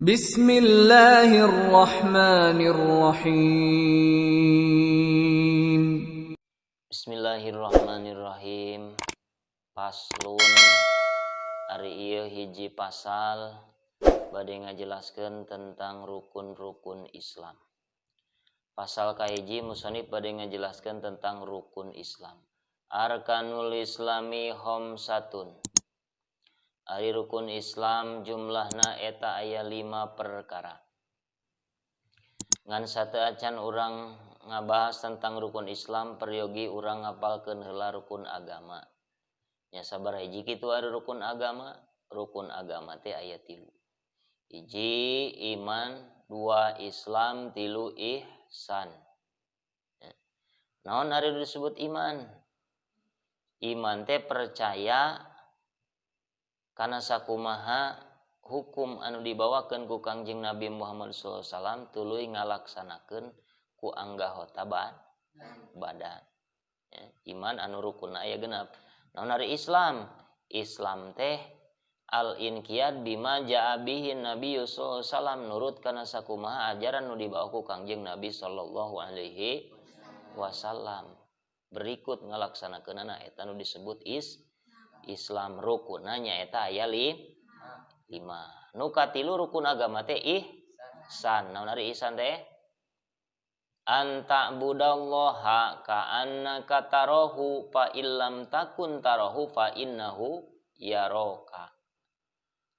Bismillahirrahmanirrahim. Bismillahirrahmanirrahim. Paslun ari ieu hiji pasal bade ngajelaskeun tentang rukun-rukun Islam. Pasal kahiji musannif bade ngajelaskeun tentang rukun Islam. Arkanul Islami khamsatun. Ari rukun Islam jumlahna eta aya 5 perkara. Ngan sateu acan urang ngabahas tentang rukun Islam peryogi urang ngapalkeun heula rukun agama. Nya sabar hiji kitu ari rukun agama teh aya 3. Hiji iman, 2 Islam, 3 ihsan. Naon ari disebut iman? Iman teh percaya kana sakumaha hukum anu dibawakeun ku Kangjeng Nabi Muhammad SAW tuluy ngalaksanakeun ku anggahota badan. Iman anu rukunna aya 6. Naon ari Islam? Islam teh al-inqiyad bima jaa bihi Nabi sallallahu alaihi wasallam nurut kana sakumaha ajaran nu dibawa ku Kangjeng Nabi sallallahu alaihi wasallam. Berikut ngalaksanakeunana eta nu disebut Islam. Rukunna nyaeta aya 5. Nu katilu rukun agama teh ihsan. Naon ari ihsan teh? Anta budallaha ka'annaka tarahu fa illam takun tarahu fa innahu yaraka.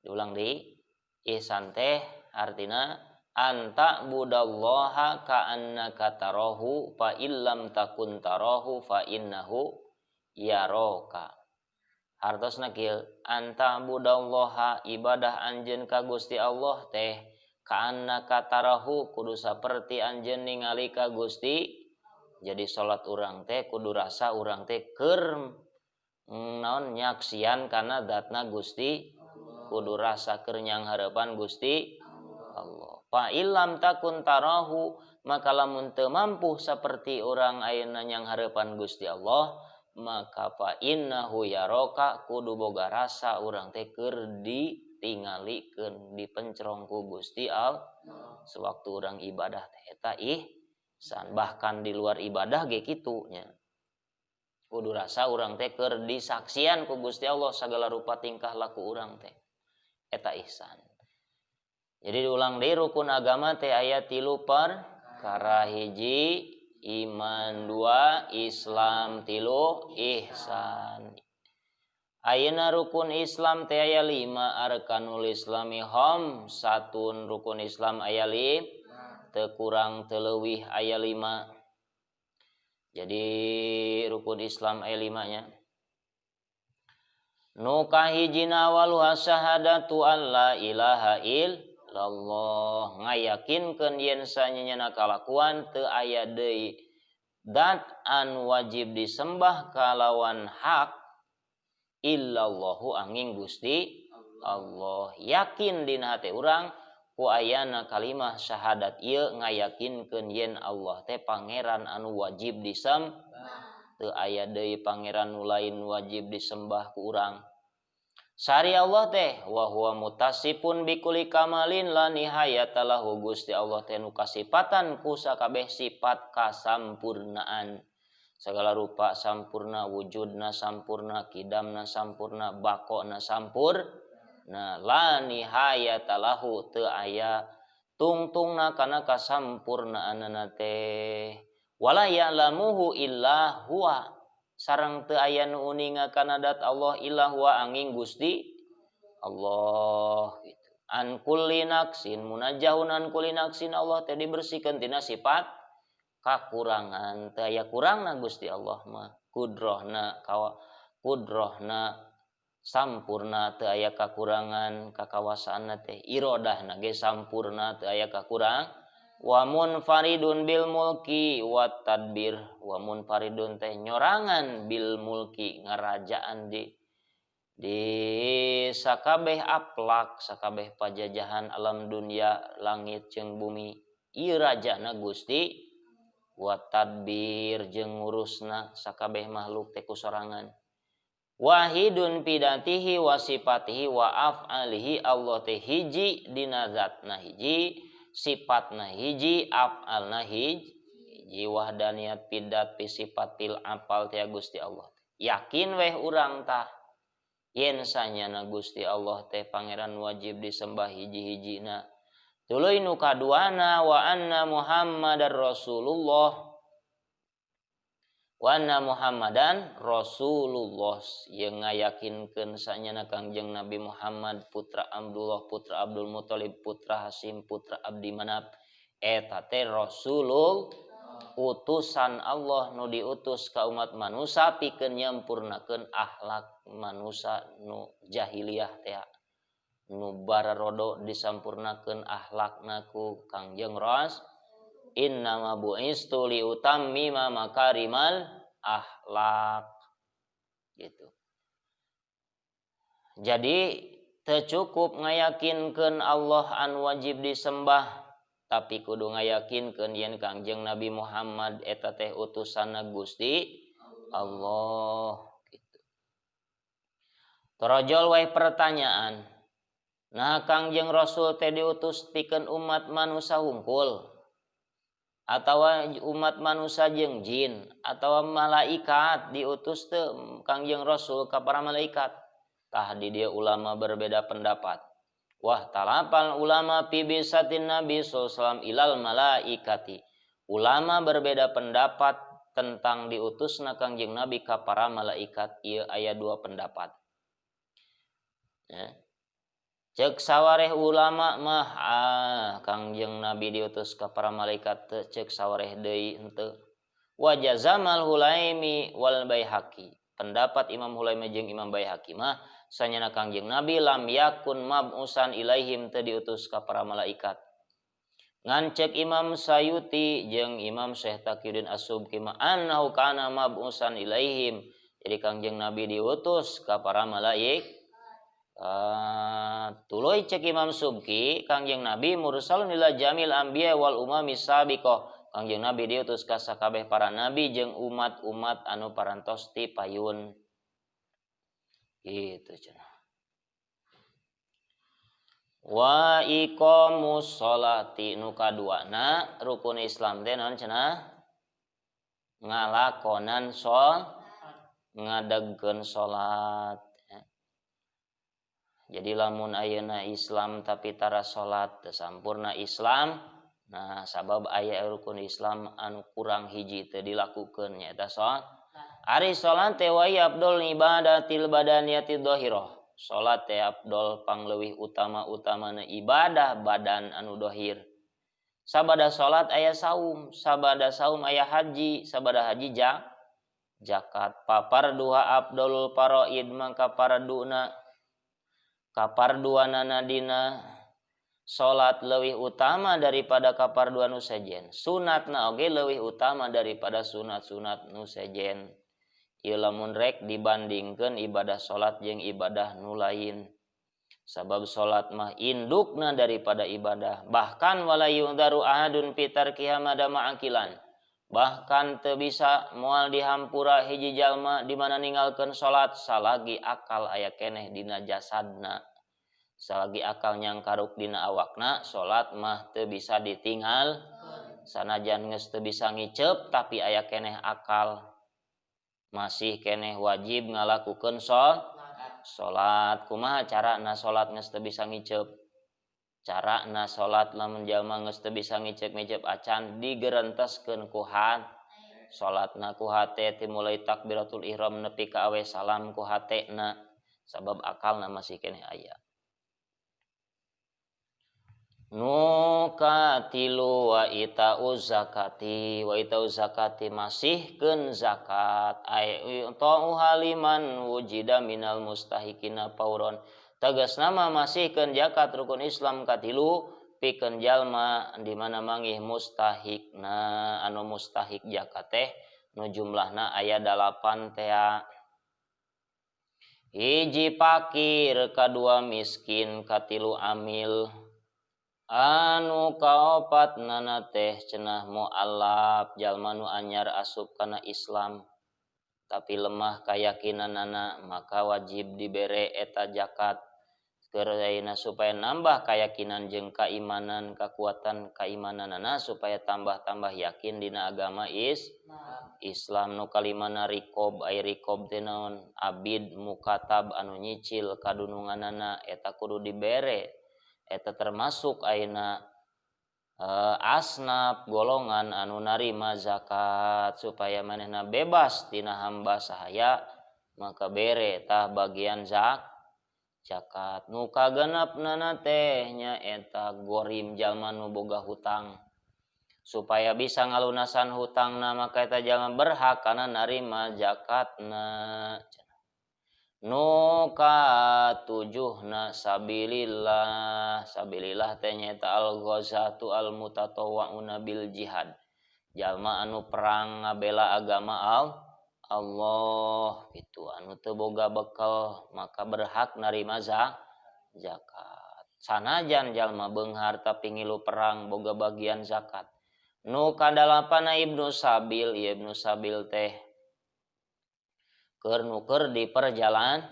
Diulang deui. Ihsan teh artina anta budallaha ka'annaka tarahu fa illam takun tarahu fa innahu yaraka. Hartosna kieu anta budallaha ibadah anjeun ka Gusti Allah teh ka'annaka tarahu kudu saperti anjeun ningali ka Gusti. Jadi salat urang teh kudu rasa urang teh keur naon nyaksian kana zatna Gusti, kudu rasa keur nyanghareupan Gusti Allah. Fa illam takun tarahu maka lamun teu mampu saperti urang ayeuna nyanghareupan Gusti Allah maka fa innahu yaraka kudu boga rasa urang teh keur ditingalikeun dipencerong ku Gusti Allah sewaktu urang ibadah teh eta ihsan. Bahkan di luar ibadah ge kitu nya. Kudu rasa urang teh keur disaksian ku Gusti Allah sagala rupa tingkah laku urang teh. Eta ihsan. Jadi diulang deui rukun agama teh aya 3 perkara. Hiji iman, 2 Islam, 3 ihsan. Ayeuna rukun Islam teh aya 5. Arkanul Islami khamsatun. Rukun Islam aya 5. Teu kurang teu leuwih aya 5. Jadi rukun Islam aya 5 nya. Nu kahijina waluha syahadatu alla ilaha illallah. Ngayakinkeun yen sanyana kalakuan teu aya deui dat anu wajib disembah kalawan hak illallahu angin Gusti Allah. Yakin dina hate urang ku ayana kalimah syahadat ieu ngayakinkeun yen Allah teh pangeran anu wajib disembah. Teu aya deui pangeran nu lain wajib disembah ku urang. Sari Allah teh wa huwa mutasifun bikulli kamalin la nihayata lahu. Gusti Allah teh nu kasipatan ku sakabeh sifat kasampurnaan. Segala rupa sampurna, wujudna sampurna, kidamna sampurna, bakona sampurna. La nihayata lahu teu aya tungtungna kana kasampurnaanna teh. Wala ya'lamuhu illa huwa. Sareng teu aya nu uninga kana dat Allah illa huwa angin Gusti Allah gitu. An kulli naqsin munajjahun an kulli naqsin. Allah teh dibersihkeun tina sifat kakurangan. Teu aya kurangna Gusti Allah mah. Kudrohna sampurna teu aya kakurangan. Kakawasaanna teh irodahna ge sampurna teu aya kakurang. Wa munfaridun bil mulki wa tadbir. Wa munfaridun teh nyorangan bil mulki ngarajaan di sakabeh aplak, sakabeh pajajahan alam dunia langit jeung bumi. Ieu rajana Gusti. Wa tadbir jeung ngurusna sakabeh makhluk teh kusorangan. wahidun pidatihi wa sifatihi wa af'alihi Allah teh hiji dina zatna hiji sifatna hiji af'alna hiji wahdaniyat pidat pi sifatil apal teh Gusti Allah yakin weh urang tah yen sanyana Gusti Allah teh pangeran wajib disembah hiji-hijina tuluy nu kaduana wa anna Muhammadar Rasulullah wa anna Muhammadan Rasulullah yang ngayakinkeun sanyana Kangjeng Nabi Muhammad putra Abdullah putra Abdul Muthalib putra Hasim putra Abdi Manaf eta teh Rasulul utusan Allah nu diutus ka umat manusia pikeun nyampurnakeun akhlak manusia nu jahiliyah teh nu bararodo disampurnakeun akhlakna ku Kangjeng Rasul innama bu'istu li utammima makarimal akhlak gitu. Jadi teu cukup ngayakinkeun Allah an wajib disembah tapi kudu ngayakinkeun yen Kangjeng Nabi Muhammad eta teh utusanna Gusti Allah gitu. Torojol wae pertanyaan. Nah Kangjeng Rasul teh diutus pikeun umat manusia hungkul atau umat manusia jeung jin atau malaikat diutus teu Kangjeng Rasul ka para malaikat tah di dieu ulama berbeda pendapat wah talapal ulama fi bisatin nabi sallallahu ilal malaikati ulama berbeda pendapat tentang diutusna Kangjeng Nabi ka para malaikat ieu aya dua pendapat ya. Cek sawareh ulama mah Kangjeng Nabi diutus ka para malaikat teu cek sawareh deui henteu. Wa jazamal Hulaimi wal Baihaqi. Pendapat Imam Hulaimi jeung Imam Baihaqi mah sanyana Kangjeng Nabi lam yakun mab'usan ilaihim teu diutus ka para malaikat. Ngan cek Imam Sayuti jeung Imam Syekh Taqiyuddin As-Subki mah annahu kana mab'usan ilaihim. Jadi Kangjeng Nabi diutus ka para malaikat. Tuluy cek Imam Subki Kangjeng Nabi mursalun ila jamil anbiya wal umami sabiqah Kangjeng Nabi diutus ka sakabeh para nabi jeung umat-umat anu parantos ti payun gitu cenah wa iqamus sholati nu kaduana rukun Islam teh naon cenah ngalakonan ngadegkeun salat. Jadi lamun ayeuna Islam tapi tara salat teu sampurna Islam nah sabab aya rukun Islam anu kurang hiji teu dilakukeun nyaeta salat ari salat teh wa afdol ibadatil badaniyati dhahirah salat teh afdol pangleuwih utama-utamana ibadah badan anu dhahir sabada salat aya saum sabada saum aya haji sabada haji zakat paparduha afdolul faraid mangka paraduna kaparduanana dina salat leuwih utama daripada kaparduan nu sejen sunatna oge leuwih utama daripada sunat-sunat nu sejen ieu lamun rek dibandingkeun ibadah salat jeung ibadah nu lain sabab salat mah indukna daripada ibadah bahkan wala yundaru ahadun fi tarkiha madama akilan bahkan teu bisa moal dihampura hiji jalma di mana ninggalkeun salat salagi akal aya keneh dina jasadna salagi akal nyangkaruk dina awakna salat mah teu bisa ditinggal sanajan geus teu bisa ngicep tapi aya keneh akal masih keneh wajib ngalakukeun salat kumaha carana salat geus teu bisa ngicep carana salat lamun jalma geus teu bisa ngicep-ngicep acan digerenteskeun ku salatna ku hate ti mulai takbiratul ihram nepi ka awe salam ku hatena sabab akalna masih keneh aya nu katilu wa itauz zakati masihkeun zakat ai ta'u haliman wujida minal mustahikina pauron tegasna mah masihkeun zakat rukun Islam katilu pikeun jalma di mana mangih mustahikna anu mustahik zakat teh nu jumlahna aya 8 teh hiji fakir kadua miskin katilu amil anu kaopat nana teh cenah mualaf jalma nu anyar asup kana Islam tapi lemah keyakinanana maka wajib dibere eta zakat kereuna supaya nambah keyakinan jeung keimanan kekuatan keimananana supaya tambah-tambah yakin dina agama Islam. Nu kalimana rikob ai rikob teh naon abid mukatab anu nyicil kadununganana eta kudu dibere eta termasuk ayeuna asnaf golongan anu narima zakat supaya manehna bebas tina hamba sahaya maka bere tah bagian zakat. Nu kagenepna teh nya eta gorim jalma nu boga hutang supaya bisa ngalunasan hutangna maka eta jalma berhak kana narima zakatna. Nu katujuhna sabilillah teh nyaeta al-ghazatu al-mutatawwauna bil jihad jalma anu perang ngabela agama Allah gitu anu teu boga bekal maka berhak narima zakat sanajan jalma beunghar tapi ngilu perang boga bagian zakat. Nu kadalapana ibnu sabil ieu ibnu sabil teh keur di perjalanan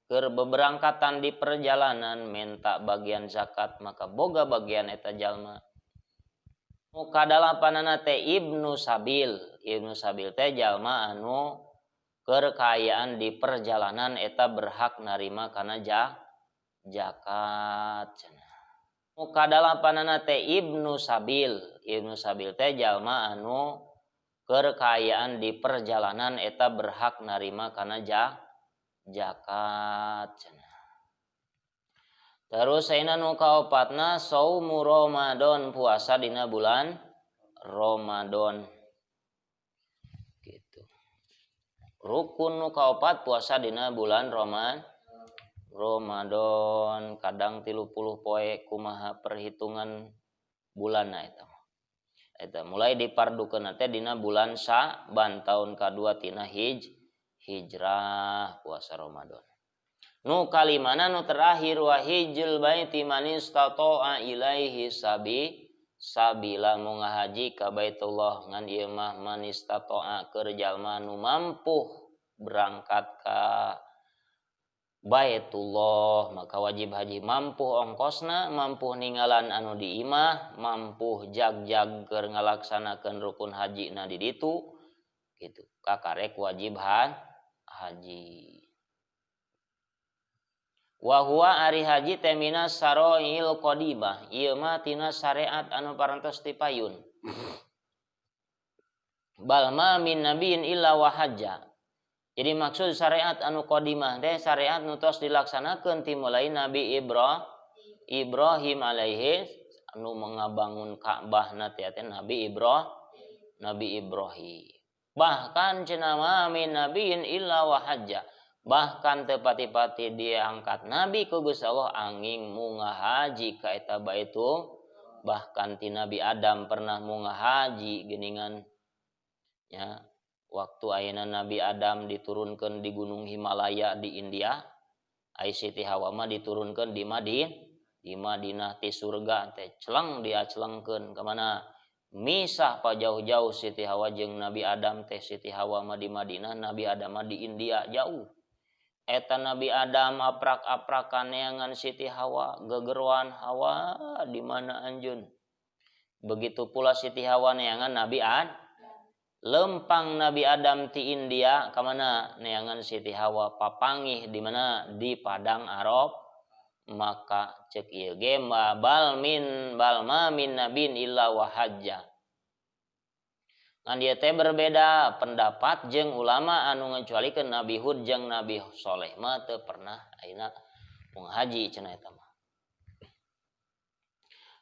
keur beberangkatan di perjalanan minta bagian zakat maka boga bagian eta jalma. Nu kadalapanana teh ibnu sabil teh jalma anu keur kaayaan di perjalanan eta berhak narima kana zakat. Nu kadalapanana teh ibnu sabil teh jalma anu keur kaayaan di perjalanan eta berhak narima kana zakat. Terus ayeuna nu kaopatna saumu Ramadan puasa dina bulan Ramadan. Gitu. Rukun nu kaopat puasa dina bulan Ramadan kadang 30 poe kumaha perhitungan bulanna eta. Eta mulai dipardukeun teh dina bulan Sa'ban taun kadua tina hijrah puasa Ramadan. Nu kalimana nu terakhir wa hijjul baiti man istata'a ilaihi sabila mu ngahaji ka Baitullah ngan ieu mah man istata'a keur jalma nu mampu berangkat ka Baitullah maka wajib haji mampu ongkosna mampu ninggalan anu di imah mampu jag-jag keur ngalaksanakeun rukun haji na di ditu gitu kakarek wajib haji. Wa huwa ari haji teh minas saroil qadibah ieu mah tina syariat anu parantos ti payun. Balma min nabiin illa wa hajja. Jadi maksud syariat anu qadimah teh syariat nu tos dilaksanakeun ti mulai Nabi Ibrahim alaihi anu mengabangun Ka'bah na teh Nabi Ibrahim. Bahkan cenah min nabiin illa wa hajja. Bahkan teu pati-pati dia angkat nabi ku Gusti Allah anging munggah haji ka eta Baitul. Bahkan ti Nabi Adam pernah munggah haji geuningan ya. Waktu ayeuna Nabi Adam diturunkeun di Gunung Himalaya di India, ai Siti Hawa mah diturunkeun di Madinah ti surga teh celeng dia celengkeun ka mana? Misah pa jauh-jauh Siti Hawa jeung Nabi Adam teh Siti Hawa mah di Madinah, Nabi Adam mah di India jauh. Eta Nabi Adam aprak-aprakan neangan Siti Hawa, gegeruan Hawa di mana anjeun. Begitu pula Siti Hawa neangan Nabi lempang Nabi Adam ti India ka mana neangan Siti Hawa papangih di mana di padang Arab maka cek ieu ge balma min nabin illa wa hajja. Ngan dieu teh berbeda pendapat jeung ulama anu ngacualikeun Nabi Hud jeung Nabi Saleh mah teu pernah ayeuna mung haji cenah eta mah.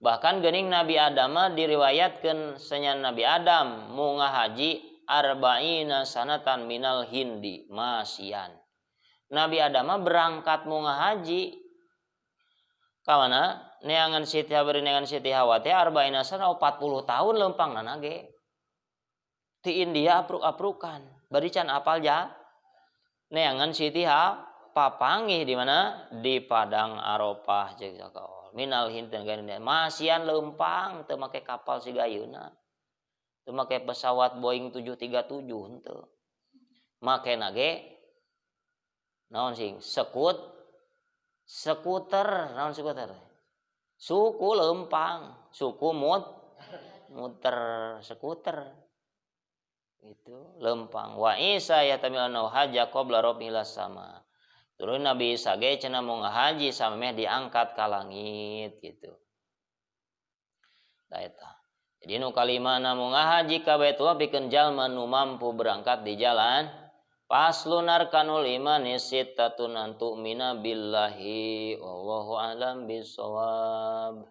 Bahkan geuning Nabi Adam mah diriwayatkeun senyan Nabi Adam munggah haji arba'ina sanatan minal hindi masian. Nabi Adam mah berangkat munggah haji ka mana? Neangan Siti Hawa teh arba'ina sana 40 tahun leumpangna ge. Ti India apruk-aprukan. Bari can apal neangan Siti Hawa papangih di mana? Di padang Arafah jeung sakaol. Minal hinten gani masian leumpang teu make kapal siga ayeuna. Teu make pesawat Boeing 737 henteu. makena ge naon sing skuter naon skuter suku lempang suku muter skuter itu lempang wa Isa yatamilana haja qabla rabbil sama turun Nabi Isa ge cenah mau ngahaji sameh diangkat ka langit gitu da eta jadi nu kalimana mau ngahaji ka Baitullah pikeun jalma nu mampu berangkat di jalan paslun arkanul iman sittatun an tu'mina billahi wallahu alam bisawab.